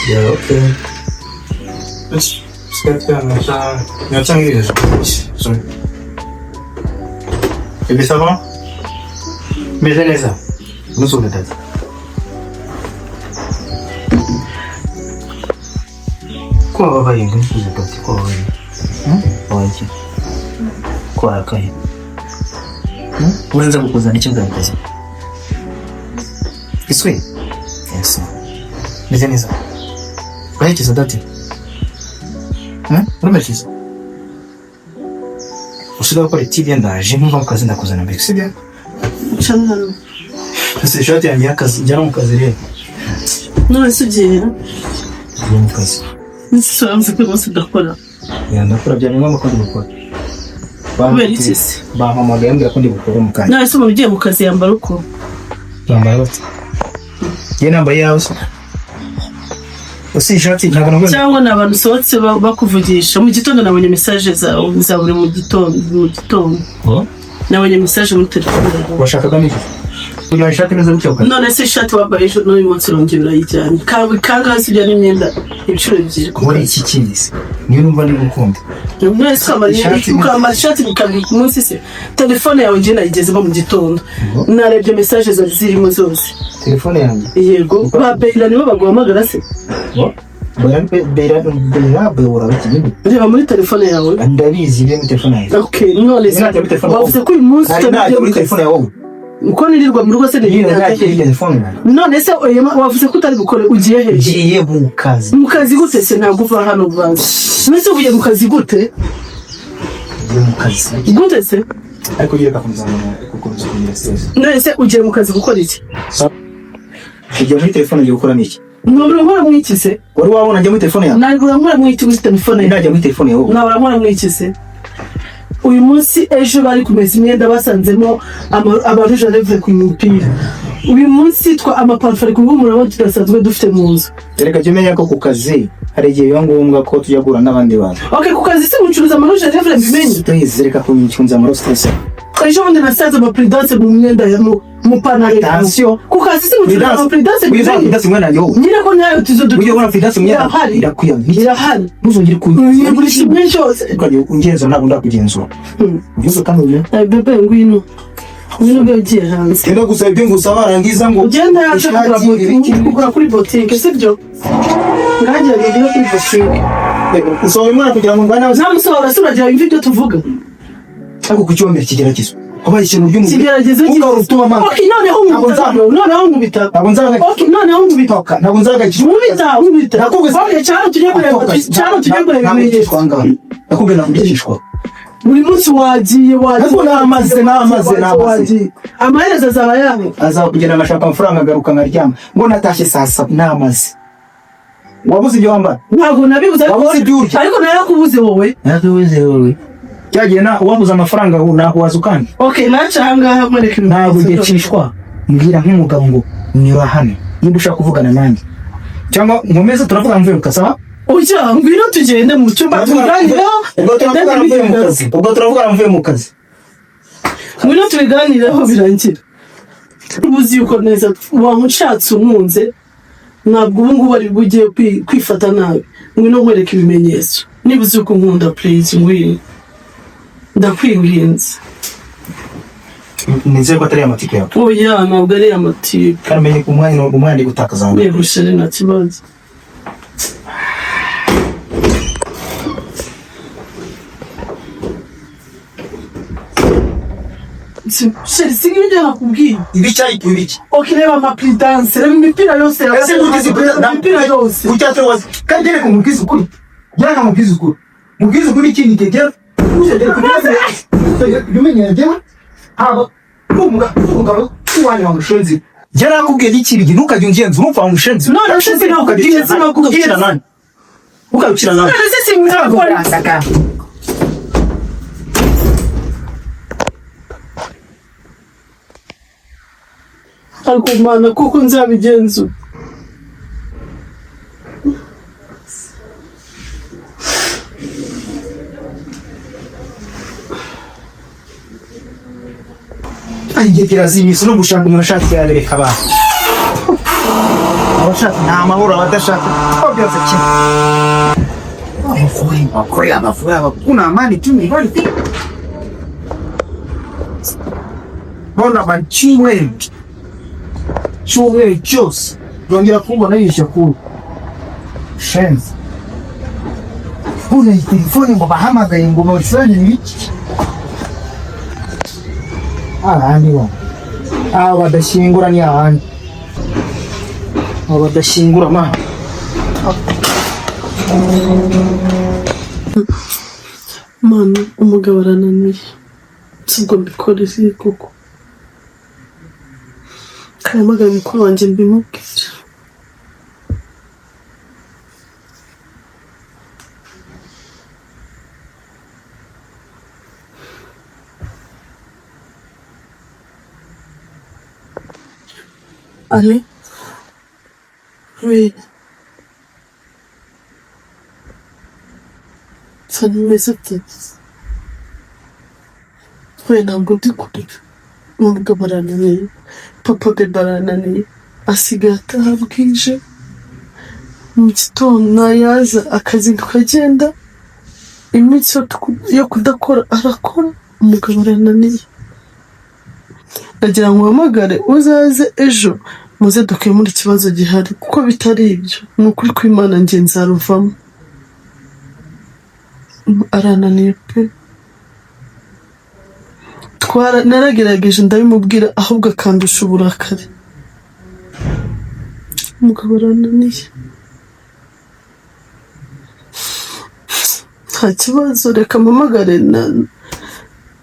Yeah, okay. Let's get sorry. Bébé, ça va? Mais j'ai ça. Nous sommes les têtes. Quoi va va yengu nikuze kati kwa wewe? Waje. Kwa kai. Unaanza kukuzana nicho ngapi? Kiswe? Yes. Mezeni za. Waje za dati. Unamechiza. Ushida kwa TV ndaje numva mukazi ndakuzana mbere sibya? Chana. Se shati ya miaka jana mukazi rero. None sugiye. Mukazi. Nisisanze ko bose ndakora. Ya ndakora bya nyuma ko ndikora. Kubera iki se? Bampamagaye mbira ko ndikora mu kanya. Nawe se ugiye mu kazi yambara uko? Yambara bati. Ye nambaye yawe se. Usi shati ntabwo cyangwa nabantu sohotse bakuvugisha mu gitondo nabonye message za buri mu gitondo. Nabonye message muri telefone. Washakaga niki? Kugira ishati neza bucyoka. None se ishati wabaye ejo n'uyu munsi rongera urayijyanye. Kanga sibya n'imyenda ibiciro byiri. Muri iki kinisi. Niyo numva ndi gukunda. Mwese ukambara ishati bikabiri ku munsi se. Telefone yawe nje nayigezemo mu gitondo. Narebye message zirimo zose. Telefone yanjye. Yego. Babeira nibo baguhamagara se. Beira beura bakini. Reba muri telefone yawe. Ndabizi byo muri telefone yawe. Okay, none se. Bavuze ko uyu munsi utabiye muri telefone yawe. Uko nirirwa mu rugo se ni telefone. None se wavuze ko utari gukora ugiye he? Ugiye mu kazi. Mu kazi gute se ntabwo uva hano uvanze? Nese ugiye mu kazi gute? Mu kazi. Gute se? Ariko ugiye kakumuzana kuko kugira stress. None se ugiye mu kazi gukora iki? Ugiye muri telefone ugiye gukora niki? Nobura nkora mwiki se? Wari wabona njye muri telefone yawe? Nagura nkora mwiki muri telefone. Ndajya muri telefone yawe. Nabura nkora mwiki se? Uyu munsi ejo bari kumeza imyenda basanzemo abaruje leve ku mupira. Uyu munsi twa amaparfum ku ngumura abo tudasanzwe dufite mu nzu. Reka jye menya ko ku kazi hari igihe biba ngombwa ko tujya gura n'abandi bantu. Okay, ku kazi se mucuruza amaruje leve bimenye. Tutayizere ka ko mucunza amarose. Ejo bundi nasanze amaprudence mu myenda ya mu panare. Attention. Ku kazi se mucuruza amaprudence bimenye. Prudence mwana yo. Nyira ko nayo tuzo Ujye ubona prudence mwana. Irakuyamye. Irahari. Ntuzongere buri kimwe cyose. Ukajya ungenza ntabwo ndakugenzura. Ugize kamwe. Bebe ngwino. Ngwino byagiye hanze. Enda gusaba ibyo ngusaba arangiza ngo ugenda yaje kugura kuri boutique sibyo? Ngajya rero kuri boutique. Usohoye mwana kugira ngo ngwana namusohora suragira imvito tuvuga. Ako kucyomera kigeragezo. Kuba ikintu by'umuntu. Kigeragezo utuma mama. Okay, noneho ngubita. Ntabwo nzaga. Okay, noneho ngubita. Ntabwo nzaga. Ngubita. Okay, cyane tujye kureba ibimenyetso. Nakubwira kugishishwa. Buri munsi wagiye. Ariko namaze. Amaherezo azaba yawe. Azaba kugenda ngashaka amafaranga agaruka nkaryama. Ngo natashye saa 7 namaze. Wabuze ibyo wambara? Ntabwo nabibuze. Wabuze ibyo urya? Ariko narakubuze wowe. Narakubuze wowe. Cyagiye na wabuze amafaranga naho wazukanye. Okay, naca mwereke ntabwo gicishwa. Mbwira nk'umugabo ngo nyura hano. Niba ushaka kuvugana nanjye. Cyangwa nkomeze turavuga mvuye mukasaba? Ujya ngwino tugende mu cyumba tuganiraho. Ubwo turavuga mvuye mu kazi. Ngwino tubiganireho birangira. Ubuzi yuko neza wamushatse umunze. Ntabwo ubu ngubu ari bugiye kwifata nabi. Ngwino nkwereke ibimenyetso. Niba uzi uko nkunda please ngwino. Ndakwirinze. Nizeye ko atari amatiku yawe. Oya, ntabwo ari amatiku. Karamenye umwana ndi gutakaza ngo. Yego sheri na kibazo. Sheri singi njya nakubwiye. Ibicyayi kubiki. Okay, reba amaprudence, reba imipira yose. Ese imipira yose. Kucyatse wazi. Kagere ku mukizi ukuri. Yana mukizi ukuri. Mukizi ukuri ikindi kigera. Bimenyereye aba umugabo uwanya wa mushenzi yarakubwiye ikirigi ntukajye ungenza urumva wa mushenzi none ushenzi nakubwiye sinakubwira nani ukabukira nani none se simwakora ariko mana kuko nzabigenza Ay, que tiras y mi solo buscando una chance de alerta va. abashaka nta mahoro abadashaka byose kimwe. Amafuya kuna amani tu nyumbani. Mbona banchiwe chuwe chose nongera kubona yisha ku shenzi kuna telefoni ngo bahamagaye ngo bafanye iki niwo badashingura ni ahandi badashingura ma Mano umugabo arananiye sibwo mbikora isi koko karamagara mukuru wanjye mbimubwira Ale oui ça ne me satisfait we ntabwo ndi kurira umugabo arananiye papa bebe arananiye asigaye ataha bwije mu gitondo yaza akazi kakagenda iminsi yo kudakora arakora umugabo arananiye ndagira ngo uhamagare uzaze ejo muze dukemura ikibazo gihari kuko bitari ibyo ni ukuri kw'Imana njye nzaruvamo arananiye pe naragerageje ndabimubwira ahubwo akandusha uburakari umugabo arananiye nta kibazo reka mpamagare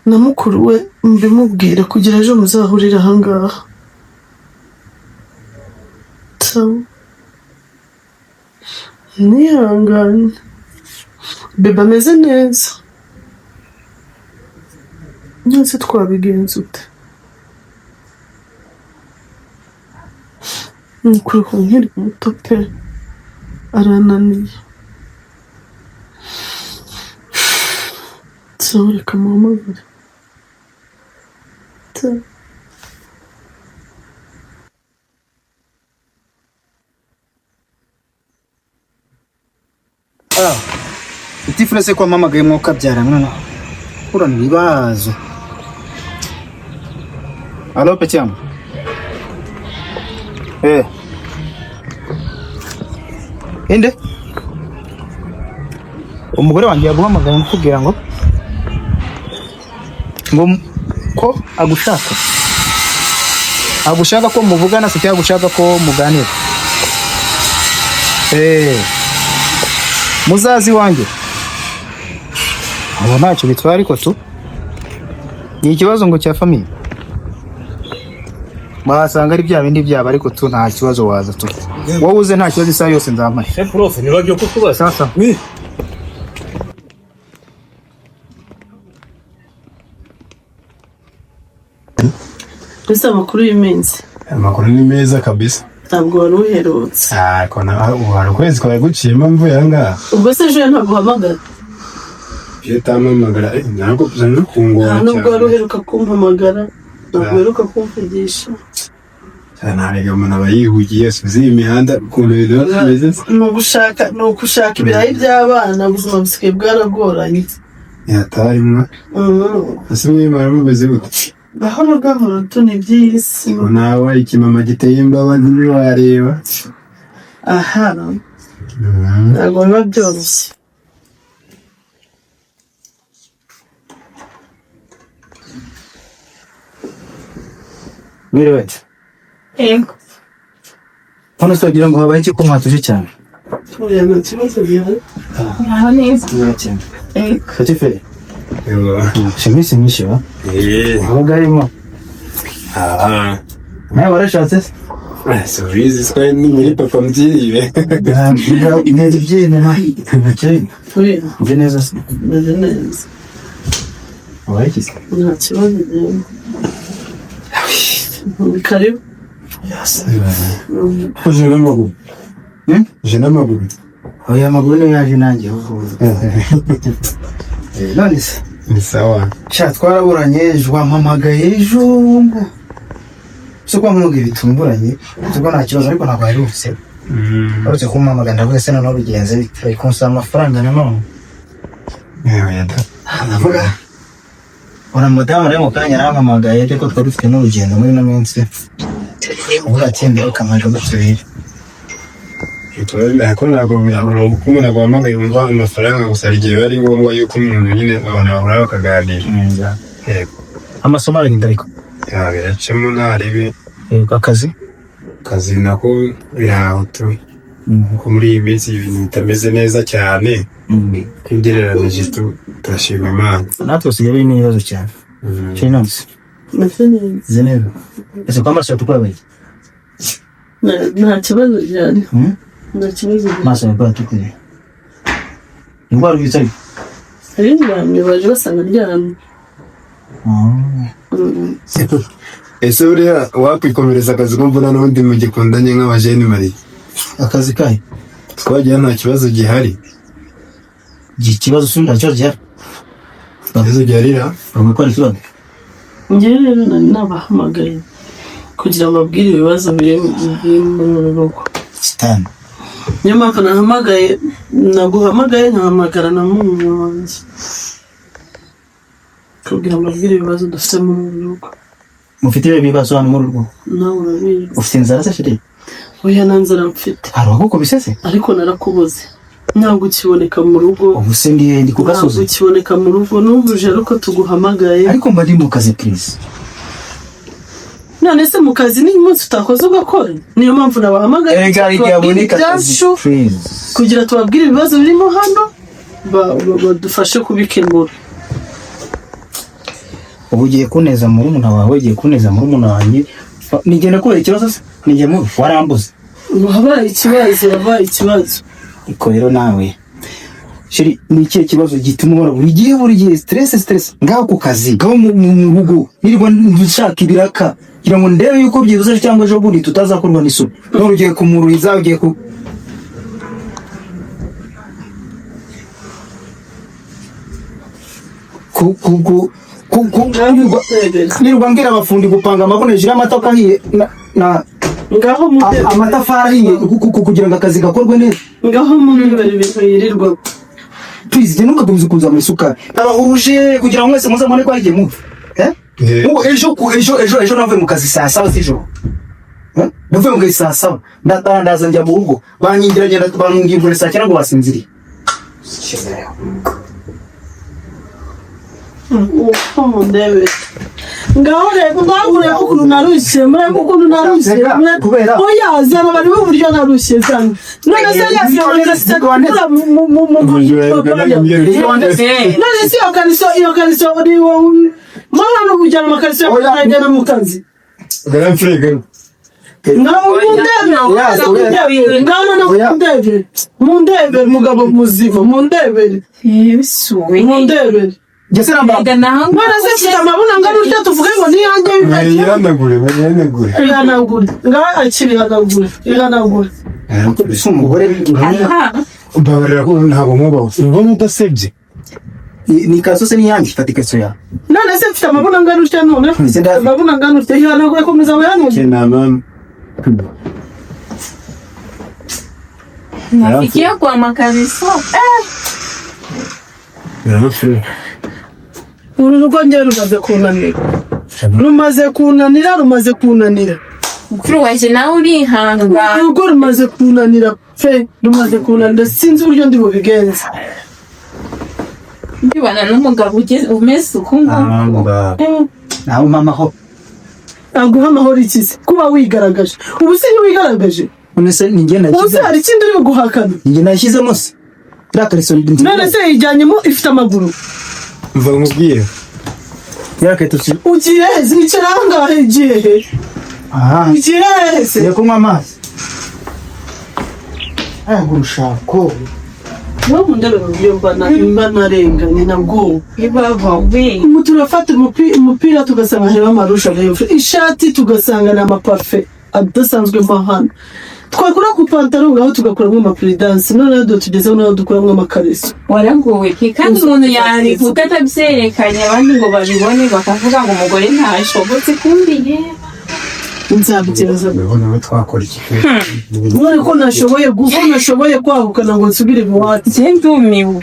na mukuru we mbimubwire kugira ejo muzahurire ahangaha nihangane bebe ameze neza nose twabigenza ute mukuru nkiri muto pe arananiye reka muhamagare itifurese ko mpamagaye mwuka byara mwana kurana ibibazo. Alo Petyama. Inde umugore wanjye yaguhamagaye mukubwira ngo ko agushaka ko muvugana se cyangwa agushaka ko muganira. Muzazi wanjye abo ntacyo bitwara ariko tu ni ikibazo ngo cya famiye basanga ari bya bindi byaba ariko tu nta kibazo waza tu wowe uze nta kibazo isa yose nzamaye. Prof nibagiye kukubaza sasa Gusa amakuru y'iminsi. Amakuru ni meza kabisa. Ntabwo wari uherutse. Kona wari kwezi kwa guciye impamvu yanga. Ubwo se ejo ntabwo uhamagara. Je tamamagara ntabwo kuzana kungora. Ntabwo wari uheruka kumpamagara. Ntabwo uheruka kumvugisha. Ntabwo umuntu aba yihugiye suzi imihanda ukuntu bimeze. Ni ugushaka ibirayi by'abana ubuzima busigaye bwaragoranye. Yatarimwa. Ase mwimara mubeze gute? Gahoro gahoro tuni by'isi. Nawe ikimama giteye imbabazi ntiwareba. Aha. Ntabwo biba byoroshye. Mwiriwe. Ego. Hano twagira ngo habaye iki ko mwatuje cyane? Turiya nta kibazo gihari. Aha neza. Ego. Katifere. Ego. Shimisi mwishiwa. Habagarimo. Nawe warashatse se? Subizi twaye ni muri papa mbyiribe. Intege byene na. Turiya. Mbe neza se. Meze neza. Wabaye iki se? Nta kibazo gihari. Karibu. Uje n'amaguru. Je n'amaguru. Oya amaguru niyo yaje nanjye ahubwo. None se? Ni sawa. Sha twaraburanye ejo wampamagaye ejo ngo. So kwa mwuga bitunguranye. Ubwo nta kibazo ariko ntabwo yaruse. uretse kumpamagara ndavuga se noneho bigenze bite bari kunsaba amafaranga nanone ndavuga ura mudamu rero mu kanya arampamagaye ariko twari dufite n'urugendo muri ino minsi uvuga ati mbere ukamaje gutubira ariko ntabwo umuntu aguhamagaye wumva amafaranga gusa igihe biba ari ngombwa yuko umuntu nyine abantu bahura bakaganira. Amasomo aragenda ariko biracamo ntarebe akazi nako biraho tu ko muri iyi minsi ibintu bitameze neza cyane ugereranije turashima Imana. natwe usigaye biri n'ibibazo cyane cyane nonse zenero ese kwa amaso yatukura bayi nta kibazo cyane nta kibazo amaso yatukura tukure indwara ubitse ariko hari indwara baje basanga ryamye. Ese buriya wakwikomereza akazi ko mbona n'ubundi mugikundanye nk'abajeni Marie akazi kahe twagira nta kibazo gihari ikibazo sunda cyo gihari ikibazo gihari urumva ko ari ikibazo njye rero nabahamagaye kugira ngo babwire ibibazo biri mu rugo kitani niyo mpamvu naguhamagaye nkahamagara na muntu wanjye kugira ngo babwire ibibazo dufite mu rugo. mufite ibibazo hano mu rugo nawe urabizi ufite inzara se shiri oya nta nzara mfite hari aho kubisese ariko narakubuze ntabwo ukiboneka mu rugo ubu se ndi ku gasozi ntabwo ukiboneka mu rugo n'ubuje ariko tuguhamagaye ariko mba ndi mu kazi please none se mu kazi ni umunsi utakoze ugakora niyo mpamvu nabahamagaye kugira tubabwire ibibazo birimo hano badufashe kubikemura. ubu ugiye kuneza murumuna wawe ugiye kuneza murumuna wanjye nigenda kubera ikibazo se nijye mubi warambuze wabaye ikibazo iko rero nawe shiri ni ikihe kibazo gituma uhora buri gihe stress ngaho ku kazi ngaho mu rugo nirirwa nshaka ibiraka kugira ngo ndebe yuko byibuze cyangwa ejo bundi tutazakorwa n'isuri none ugiye kumuruhiza ugiye nirirwa mbwira abafundi gupanga amaboneje y'amatafari ahiye ngaho amatafari ahiye kugira ngo akazi gakorwe neza ngaho mumbere ibintu yirirwa please jye ntukagumize kuza mu isuka abahuruje kugira ngo mwese muzamane ko ahiye muve ubu ejo navuye mu kazi saa 7 z'ijoro navuye mu kazi saa 7 ndaza njya mu rugo banyingira bamwingivure saa 9 ngo basinziriye ndebe ngaho rero mbagure ukuntu narushye mureko ukuntu narushye oya zaba bari uburyo narushye cyane none se none se iyo kaniso uri wowe mwana no kujyana amakariso y'ajyana mu kazi mundebe mugabo muzima mundebe Jese namba mwana se fita mabuna ngari urya tuvuge ngo ni yanjye ihanagure ngaho akiri ihanagure umugore mbabarira ko ntabwo mubaho ubona udasebye ni kaso se ni yanjye fata ikaso ya none se fita mabuna ngari urya none mabuna ngari urya ihanagure komeza weyanure kenama nafikia kwa makariso uru rugo njye rumaze kunanira mukuru waje nawe urihanga urugo rumaze kunanira sinzi uburyo ndi bubigenza ndibana n'umugabo umeze uko nawe mama ho aguha amahoro ikize kuba wigaragaje ubu se ntiwigaragaje none se ningena ubu hari ikindi uri guhakana njye nashyizemo se rakariso none se yijyanyemo ifite amaguru mva nkubwire yaraketo si ugiye zicara ngahe igihe igihe se yakunywa amazi urushako no mundebe mba narenganye nabwo turafata umupira tugasanga heba amarusha ishati tugasanga ni amapafe adasanzwe mahano twakora ku pantaro ngaho tugakuramo amapuridansi noneho tugezeho naho dukuramo amakariso waranguwe kandi umuntu yarivuga atabyerekanye abandi ngo babibone bakavuga ngo umugore ntashobotse kumbiye nzabigereza urabona we twakora iki none ko nashoboye kwahukana ngo nsubire mu wacu njye ndumiwe